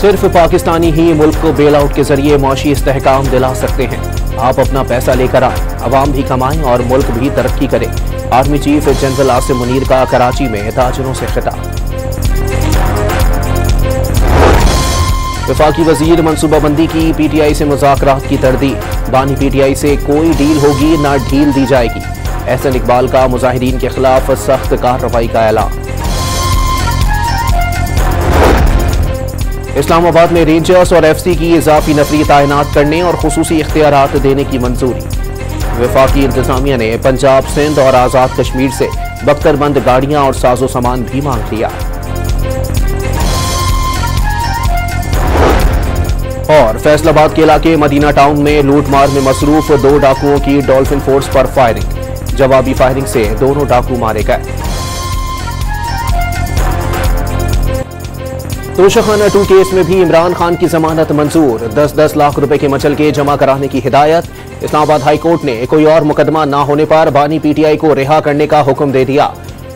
सिर्फ पाकिस्तानी ही मुल्क को बेल आउट के जरिए मौशी इस्तेहकाम दिला सकते हैं। आप अपना पैसा लेकर आए, अवाम भी कमाएं और मुल्क भी तरक्की करे। Army chief general Asim Munir का कराची में ताजिरों से खिताब। वफाकी वजीर मनसूबाबंदी की PTI से मुज़ाकरात की तरदीद। बानी PTI से कोई डील होगी ना ढील दी जाएगी। एहसन इकबाल का मुजाहिदीन के खिलाफ सख्त कार्रवाई का ऐलान। इस्लामाबाद में रेंजर्स और FC की इजाफी नफरी तैनात करने और खुसूसी इख्तियारात देने की मंजूरी। वफाकी इंतजामिया ने पंजाब, सिंध और आज़ाद कश्मीर से बख्तरबंद गाड़ियां और साजो सामान भी मांग लिया। और फैसलाबाद के इलाके मदीना टाउन में लूटमार में मसरूफ 2 डाकुओं की डॉल्फिन फोर्स पर फायरिंग। जवाबी फायरिंग से दोनों डाकू मारे गए। तोशाखाना 2 केस में भी इमरान खान की जमानत मंजूर। 10-10 लाख रुपए के मचलके जमा कराने की हिदायत। इस्लामाबाद हाई कोर्ट ने कोई और मुकदमा ना होने पर बानी PTI को रिहा करने का हुक्म दे दिया।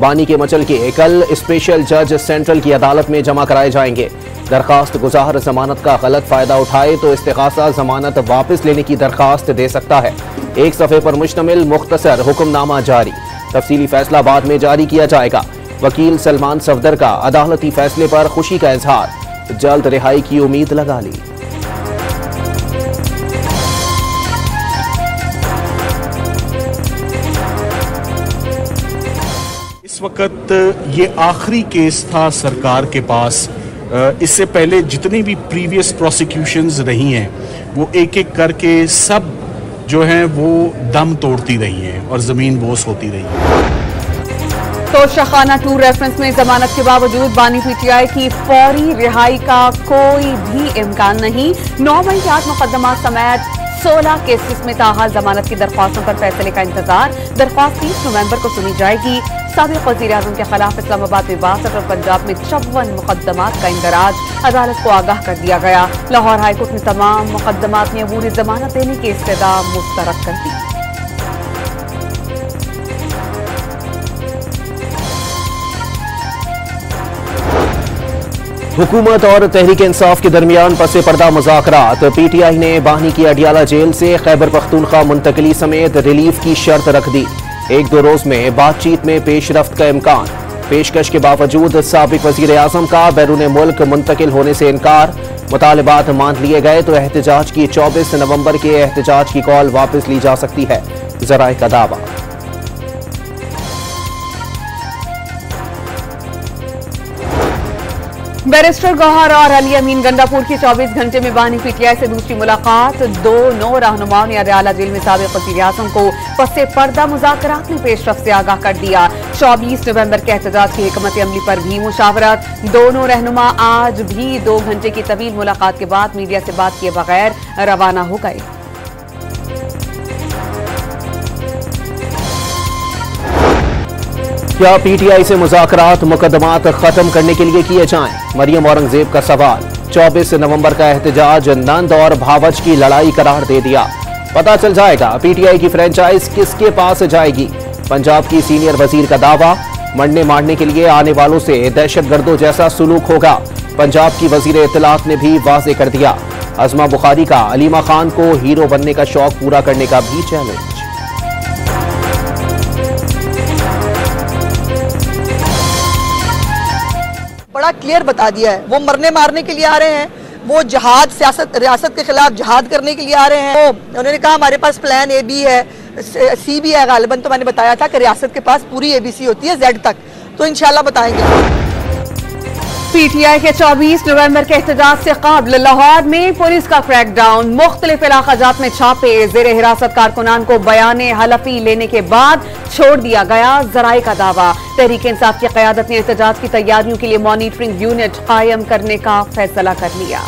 बानी के मचलके कल स्पेशल जज सेंट्रल की अदालत में जमा कराए जाएंगे। दरखास्त गुजार जमानत का गलत फायदा उठाए तो इस्तिगासा जमानत वापस लेने की दरखास्त दे सकता है। 1 सफ़े पर मुश्तमिल मुख्तसर हुक्मनामा जारी। तफसीली फैसला बाद में जारी किया जाएगा। वकील सलमान सफदर का अदालती फैसले पर खुशी का इजहार। जल्द रिहाई की उम्मीद लगा ली। इस वक्त ये आखिरी केस था सरकार के पास। इससे पहले जितनी भी प्रीवियस प्रोसिक्यूशंस रही हैं वो एक एक करके सब जो हैं वो दम तोड़ती रही हैं और ज़मीन बोस होती रही है। तोशाखाना 2 रेफरेंस में जमानत के बावजूद बानी PTI की फौरी रिहाई का कोई भी इम्कान नहीं। 9 मई के 8 मुकदमा समेत 16 केसेस में ताहाल जमानत की दरख्वास्तों पर फैसले का इंतजार। दरख्वास्त 30 नवंबर को सुनी जाएगी। साबिक वज़ीर आज़म के खिलाफ इस्लामाबाद में 62 और पंजाब में 54 मुकदमात का इंदराज। अदालत को आगाह कर दिया गया। लाहौर हाईकोर्ट ने तमाम मुकदमात में अबूरी जमानत देने की इस्तदा मुस्तरद कर दी। हुकूमत और तहरीक इंसाफ के दरमियान पसे पर्दा मुज़ाकरात। PTI ने बानी की अडियाला जेल से खैबर पख्तूनख्वा मुंतकली समेत रिलीफ की शर्त रख दी। 1-2 रोज में बातचीत में पेशरफ्त का इम्कान। पेशकश के बावजूद साबिक वज़ीर आज़म का बैरून मुल्क मुंतकिल होने से इनकार। मुतालबात मान लिए गए तो एहतजाज की 24 नवंबर के एहतजाज की कॉल वापस ली जा सकती है। ज़राए का दावा। बैरिस्टर गौहर और अली अमीन गंडापुर की 24 घंटे में बानी PTI से दूसरी मुलाकात। 2 रहनुमाओं ने अडियाला जेल में साबिक वज़ीर आज़म को पसे पर्दा मुज़ाकरात में पेशरफ्त से आगाह कर दिया। 24 नवंबर के एहतजाज की हिकमत अमली पर भी मुशावरत। दोनों रहनुमा आज भी 2 घंटे की तवील मुलाकात के बाद मीडिया से बात किए बगैर रवाना हो गए। क्या PTI से मुज़ाकरात मुकदमात खत्म करने के लिए किए जाएं? मरियम औरंगजेब का सवाल। 24 नवंबर का एहतजाज नंद और भावच की लड़ाई करार दे दिया। पता चल जाएगा PTI की फ्रेंचाइज किसके पास जाएगी। पंजाब की सीनियर वजीर का दावा। मरने मारने के लिए आने वालों से दहशतगर्दों जैसा सुलूक होगा। पंजाब की वजीर इत्तलात ने भी वाज़ेह कर दिया। अज़मा बुखारी का अलीमा खान को हीरो बनने का शौक पूरा करने का भी चैलेंज। बड़ा क्लियर बता दिया है। वो मरने मारने के लिए आ रहे हैं, वो जहाद सियासत रियासत के खिलाफ जहाद करने के लिए आ रहे हैं। उन्होंने कहा हमारे पास प्लान A भी है, C भी है। गालिबन तो मैंने बताया था कि रियासत के पास पूरी ABC होती है Z तक, तो इंशाल्लाह बताएंगे। PTI के 24 नवंबर के एहतजाज से कबल लाहौर में पुलिस का क्रैकडाउन। मुख्तलिफ इलाकाजात में छापे। जेर हिरासत कारकुनान को बयाने हलफी लेने के बाद छोड़ दिया गया। ज़राए का दावा। तहरीक इंसाफ की क़यादत ने एहतजाज की तैयारियों के लिए मॉनिटरिंग यूनिट कायम करने का फैसला कर लिया।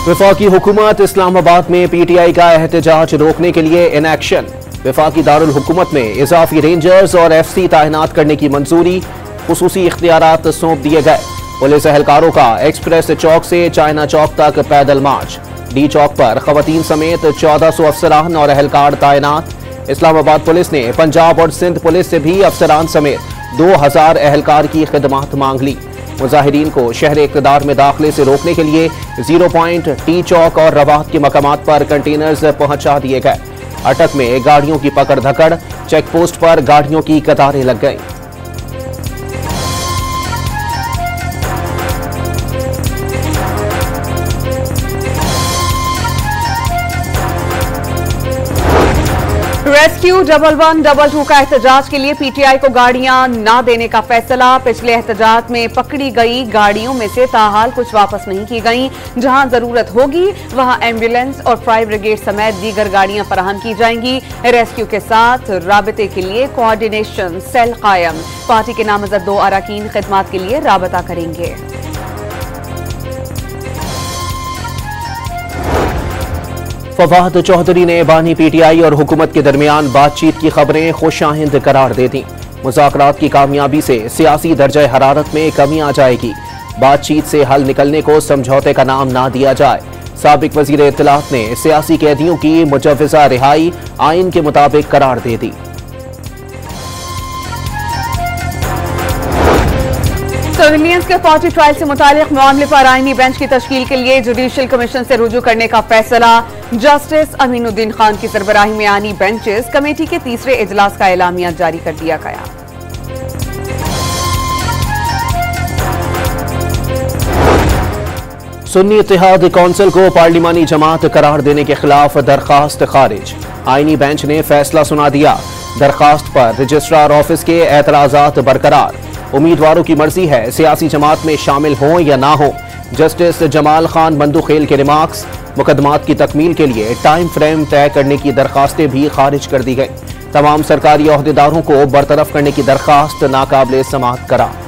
वफाकी हुकूमत इस्लामाबाद में PTI का एहतजाज रोकने के लिए इन एक्शन। वफाकी दारुल हुकूमत में इजाफी रेंजर्स और FC तैनात करने की मंजूरी। खुसूसी इख्तियारात सौंप दिए गए। पुलिस एहलकारों का एक्सप्रेस चौक से चाइना चौक तक पैदल मार्च। D चौक पर खवातीन समेत 1400 अफसरान और एहलकार तैनात। इस्लामाबाद पुलिस ने पंजाब और सिंध पुलिस से भी अफसरान समेत 2000 एहलकार की खिदमात मांग ली। मुजाहिरीन को शहर इक़्तिदार में दाखिले से रोकने के लिए 0 पॉइंट, टी चौक और रवात के मकामात पर कंटेनर्स पहुंचा दिए गए। अटक में गाड़ियों की पकड़ धकड़, चेक पोस्ट पर गाड़ियों की कतारें लग गईं। रेस्क्यू 1112 का एहतजाज के लिए पीटीआई को गाड़ियां ना देने का फैसला। पिछले एहतजाज में पकड़ी गई गाड़ियों में से ताहाल कुछ वापस नहीं की गई। जहां जरूरत होगी वहां एम्बुलेंस और फायर ब्रिगेड समेत दीगर गाड़ियां फराहम की जाएंगी। रेस्क्यू के साथ राबते के लिए कोऑर्डिनेशन सेल कायम। पार्टी के नामजद 2 अरकान खिदमात के लिए राबता करेंगे। फवाद चौधरी ने बानी पीटीआई और हुकूमत के दरमियान बातचीत की खबरें खुशाइंद करार दे दी। मुज़ाकरात की कामयाबी से सियासी दर्जा हरारत में कमी आ जाएगी। बातचीत से हल निकलने को समझौते का नाम ना दिया जाए। साबिक वज़ीर इत्तलात ने सियासी कैदियों की मुजव्वज़ा रिहाई आइन के मुताबिक करार दे दी। सिविलियंस के फौजी ट्रायल से मुतालिक मामले पर आईनी बेंच की तश्कील के लिए जुडिशल कमीशन से रुजू करने का फैसला। जस्टिस अमीनुद्दीन खान की सरबराही में आईनी बेंचेस कमेटी के तीसरे इजलास का एलामिया जारी कर दिया गया। सुन्नी इत्तेहाद कौंसिल को पार्लिमानी जमात करार देने के खिलाफ दरखास्त खारिज। आईनी बेंच ने फैसला सुना दिया। दरखास्त पर रजिस्ट्रार ऑफिस के एतराजात बरकरार। उम्मीदवारों की मर्जी है सियासी जमात में शामिल हों या ना हो। जस्टिस जमाल खान बंदूखेल के रिमार्क्स। मुकदमात की तकमील के लिए टाइम फ्रेम तय करने की दरखास्तें भी खारिज कर दी गई। तमाम सरकारी ओहदेदारों को बरतरफ करने की दरखास्त नाकाबिले समाअत करार।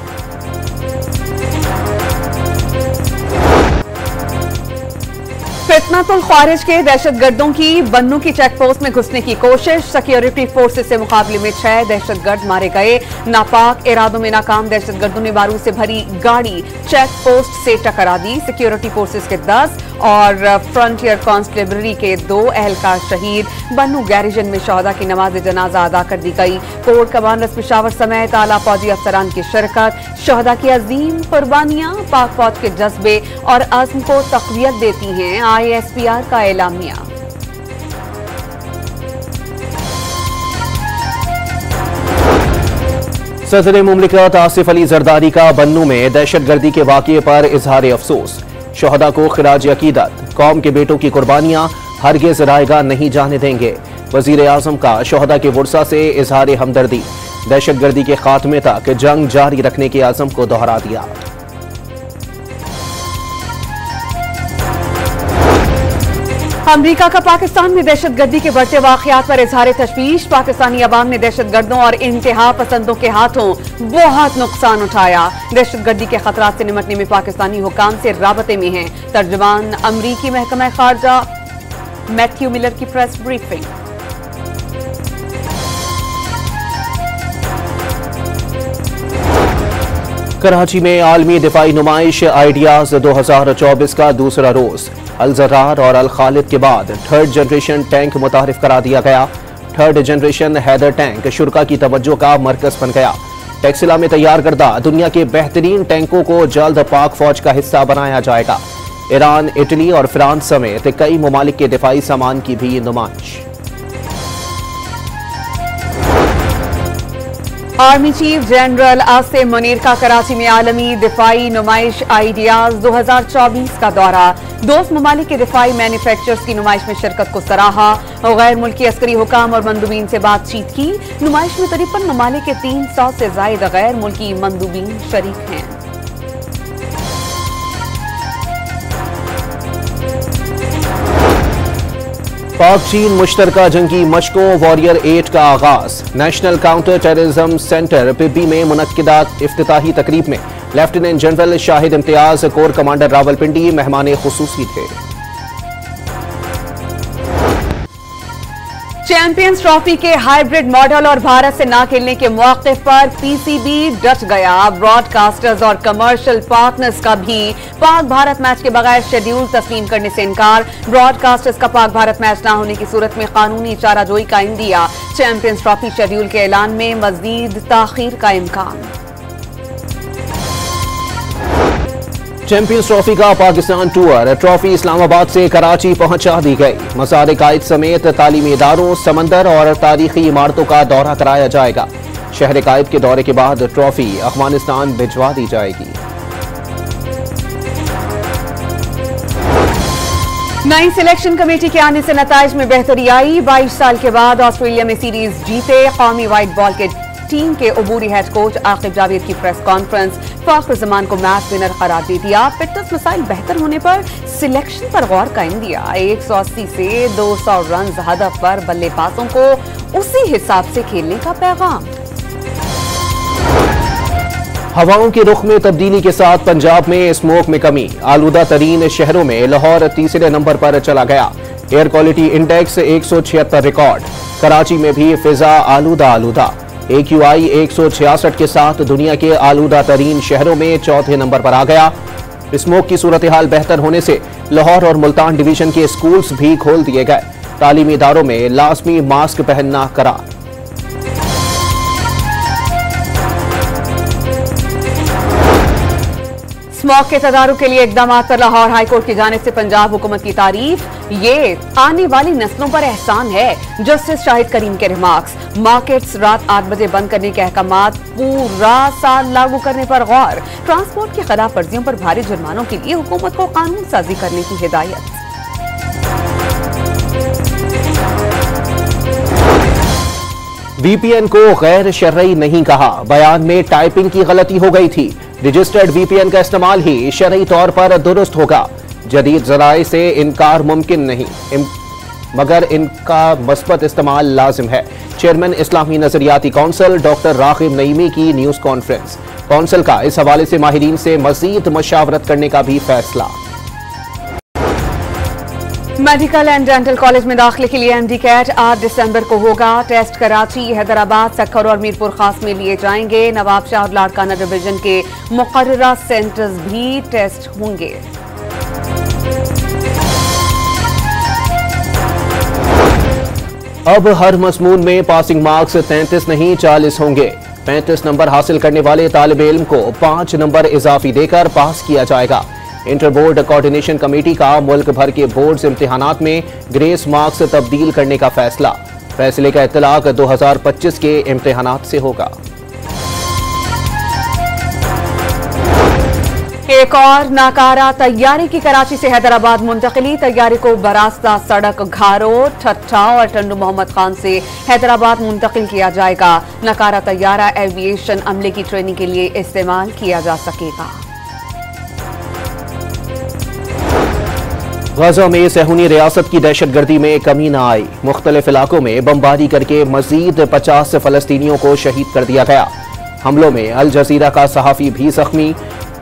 फितनतुल ख्वारिज के दहशतगर्दों की बन्नू की चेक पोस्ट में घुसने की कोशिश। सिक्योरिटी फोर्सेस से मुकाबले में 6 दहशतगर्द मारे गए। नापाक इरादों में नाकाम दहशतगर्दों ने बारूद से भरी गाड़ी चेक पोस्ट से टकरा दी। सिक्योरिटी फोर्सेस के 10 और फ्रंटियर कांस्टेबलरी के 2 एहलकार शहीद। बन्नू गैरिजन में शहदा की नमाज जनाजा अदा कर दी गई। कोर कमांडर्स पेशावर समेत आला फौजी अफसरान की शिरकत। शहदा की अजीम कुर्बानियां पाक फौज के जज्बे और अज़्म को तक़वियत देती हैं। ISPR का एलामिया। सदर मुमलिकत आसिफ अली जरदारी का बन्नू में दहशतगर्दी के वाक़ये पर इजहार अफसोस। शहदा को खिराज अकीदत। कौम के बेटों की कुर्बानियां हरगिज़ रायगा नहीं जाने देंगे। वज़ीर आज़म का शहदा के वुरसा से इजहार हमदर्दी। दहशतगर्दी के खात्मे तक जंग जारी रखने के आज़म को दोहरा दिया। अमरीका का पाकिस्तान में दहशतगर्दी के बढ़ते वाक़यात पर इजहार तशवीश। पाकिस्तानी अवाम ने दहशतगर्दों और इंतहा पसंदों के हाथों बहुत नुकसान उठाया। दहशतगर्दी के खतरात से निमटने में पाकिस्तानी हुकाम से राबते में हैं। तर्जुमान अमरीकी महकमा खारजा मैथ्यू मिलर की प्रेस ब्रीफिंग। कराची में आलमी दिफाई नुमाइश आइडियाज 2024 का दूसरा रोज। अल जर्रार और अल खालिद के बाद 3rd जनरेशन टैंक मुतारिफ करा दिया गया। 3rd जनरेशन हैदर टैंक शुरका की तवज्जो का मरकज बन गया। टेक्सिला में तैयार करदा दुनिया के बेहतरीन टैंकों को जल्द पाक फौज का हिस्सा बनाया जाएगा। ईरान, इटली और फ्रांस समेत कई ममालिक के दिफाई सामान की भी नुमाइश। Army chief general Asim Munir का कराची में आलमी दिफाई नुमाइश आइडियाज 2024 का दौरा। दोस्त ममालिक के दिफाई मैन्युफैक्चरर्स की नुमाइश में शिरकत को सराहा। गैर मुल्की अस्करी हुकाम और मंदूबीन से बातचीत की। नुमाइश में 53 ममालिक के 300 से जायद गैर मुल्की मंदूबीन शरीक हैं। पाक चीन मुश्तरका जंगी मशकों वॉरियर 8 का आगाज। नेशनल काउंटर टेररिज्म सेंटर पिब्बी में मुनक्किदा इफ्तिताही तकरीब में lieutenant general Shahid Imtiaz, core commander Rawalpindi मेहमान खुसूसी थे। चैंपियंस ट्रॉफी के हाइब्रिड मॉडल और भारत से ना खेलने के मौके पर पीसीबी डट गया। ब्रॉडकास्टर्स और कमर्शियल पार्टनर्स का भी पाक भारत मैच के बगैर शेड्यूल तस्लीम करने से इनकार। ब्रॉडकास्टर्स का पाक भारत मैच ना होने की सूरत में कानूनी चाराजोई का इंदिया। चैंपियंस ट्रॉफी शेड्यूल के ऐलान में मजीद ताखीर का इम्कान। चैंपियंस ट्रॉफी का पाकिस्तान टूर ट्रॉफी इस्लामाबाद से कराची पहुंचा दी गई। मज़ार कायद समेत तालीमी इदारों, समंदर और तारीखी इमारतों का दौरा कराया जाएगा। शहर कायद के दौरे के बाद ट्रॉफी अफगानिस्तान भिजवा दी जाएगी। नई सिलेक्शन कमेटी के आने से नताइज में बेहतरी आई। 22 साल के बाद ऑस्ट्रेलिया में सीरीज जीते। कौमी वाइट बॉल के टीम के अबूरी हेड कोच आकिब जावेद की प्रेस कॉन्फ्रेंस। फख्र जमान को मैच विनर करार दे दिया। फिटनेस मसाइल बेहतर होने पर सिलेक्शन पर गौर का इंदिया। 180 से 200 रन हदफ पर बल्लेबाजों को उसी हिसाब से खेलने का पैगाम। हवाओं के रुख में तब्दीली के साथ पंजाब में स्मोक में कमी। आलूदा तरीन शहरों में लाहौर तीसरे नंबर पर चला गया। Air quality index 176 record. Karachi में भी फिजा आलूदा। AQI 166 के साथ दुनिया के आलूदा तरीन शहरों में चौथे नंबर पर आ गया। स्मोक की सूरत हाल बेहतर होने से लाहौर और मुल्तान डिवीजन के स्कूल्स भी खोल दिए गए। तालीमी इदारों में लाजमी मास्क पहनना करार। स्मॉग के तदारुक के लिए इकदाम पर लाहौर हाईकोर्ट की जानिब से पंजाब हुकूमत की तारीफ। ये आने वाली नस्लों पर एहसान है। जस्टिस शाहिद करीम के रिमार्क्स। मार्केट्स रात 8 बजे बंद करने के अहकामात पूरा साल लागू करने पर गौर। ट्रांसपोर्ट की खिलाफ वर्जियों पर भारी जुर्मानों के लिए हुकूमत को कानून साजी करने की हिदायत। VPN को गैर शरई नहीं कहा। बयान में टाइपिंग की गलती हो गई थी। रजिस्टर्ड VPN का इस्तेमाल ही शरई तौर पर दुरुस्त होगा। जदीद ज़राए से इनकार मुमकिन नहीं, मगर इनका मस्बत इस्तेमाल लाजिम है। चेयरमैन इस्लामी नजरियाती कौंसिल डॉक्टर रागिब नईमी की न्यूज कॉन्फ्रेंस। कौंसिल का इस हवाले से माहिरीन से मजीद मशावरत करने का भी फैसला। मेडिकल एंड डेंटल कॉलेज में दाखिले के लिए MD कैट 8 दिसंबर को होगा। टेस्ट कराची, हैदराबाद, सक्खर और मीरपुर खास में लिए जाएंगे। नवाब शाह और लाड़काना डिवीजन के मुकर्ररा सेंटर्स भी टेस्ट होंगे। अब हर मजमून में पासिंग मार्क्स 33 नहीं 40 होंगे। 35 नंबर हासिल करने वाले तालिब इल्म को 5 नंबर इजाफी देकर पास किया जाएगा। इंटर बोर्ड कोऑर्डिनेशन कमेटी का मुल्क भर के बोर्ड्स इम्तिहानात में ग्रेस मार्क्स तब्दील करने का फैसला। फैसले का इत्तलाक 2025 के इम्तिहानात से होगा। एक और नाकारा तैयारी की कराची से हैदराबाद मुंतकिली। तैयारी को बरास्ता सड़क घारो, ठट्ठा और टंडू मोहम्मद खान से हैदराबाद मुंतकिल किया जाएगा। नाकारा तैयारा एविएशन अमले की ट्रेनिंग के लिए इस्तेमाल किया जा सकेगा। गजा में सहूनी रियासत की दहशतगर्दी में कमी न आई। मुख्तलिफ इलाकों में बमबारी करके मजीद 50 फलस्तीनियों को शहीद कर दिया गया। हमलों में अल जजीरा का सहाफ़ी भी जख्मी।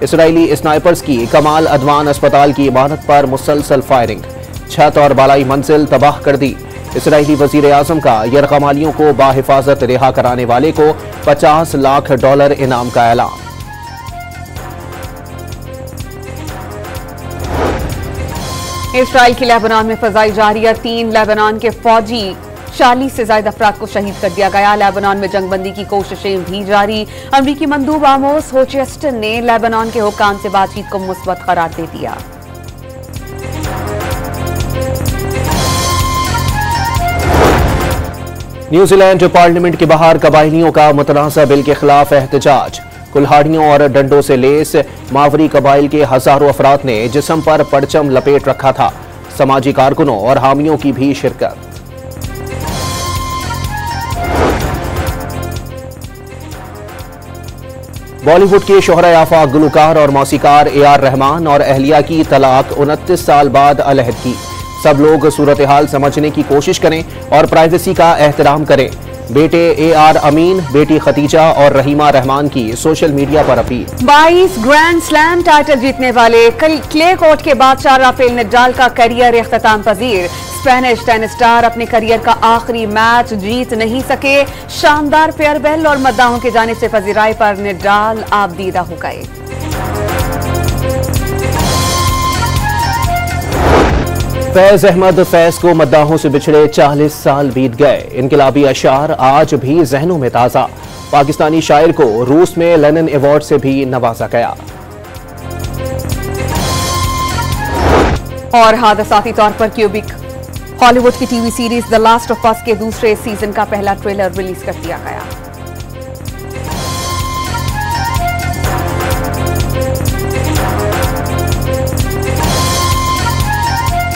इसराइली स्नाइपर्स की कमाल अदवान अस्पताल की इमारत पर मुसलसल फायरिंग। छत और बालाई मंजिल तबाह कर दी। इसराइली वजीर आजम का यरगमालियों को बाहिफाजत रिहा कराने वाले को $50 लाख इनाम का ऐलान। इसराइल की लेबनान में फजाई जारिया। 3 लेबनान के फौजी 40 से ज्यादा अफराद को शहीद कर दिया गया। लेबनान में जंगबंदी की कोशिशें भी जारी। अमरीकी मंदूब आमोस होचेस्टन ने लेबनान के हुक्काम से बातचीत को मुस्बत करार दे दिया। न्यूजीलैंड पार्लियामेंट के बाहर कबायलियों का मुतनाज़ा बिल के खिलाफ एहतजाज। कुल्हाड़ियों और डंडों से लेस मावरी कबाइल के हजारों अफराद ने जिस्म पर परचम लपेट रखा था। समाजी कारकुनों और हामियों की भी शिरकत। बॉलीवुड के शोहरा आफाक गुलकार और मौसीकार AR रहमान और अहलिया की तलाक 29 साल बाद अलहदगी। सब लोग सूरत हाल समझने की कोशिश करें और प्राइवेसी का एहतराम करें। बेटे AR अमीन, बेटी खतीजा और रहीमा रहमान की सोशल मीडिया पर अपील। 22 ग्रैंड स्लैम टाइटल जीतने वाले क्ले कोर्ट के बादशाह राफेल नडाल का करियर इख्तिताम पजीर। स्पेनिश टेनिस स्टार अपने करियर का आखिरी मैच जीत नहीं सके। शानदार फेयरवेल और मद्दाहों की जानिब से पजीराई पर नडाल आबदीदा हो गए। फैज अहमद फैज को मद्दाहों से बिछड़े 40 साल बीत गए। इनकलाबी अशार आज भी जहनों में ताज़ा। पाकिस्तानी शायर को रूस में लेनिन अवार्ड से भी नवाजा गया। और हादसाती तौर पर क्यूबिक हॉलीवुड की TV series the last of us के दूसरे सीजन का पहला ट्रेलर रिलीज कर दिया गया।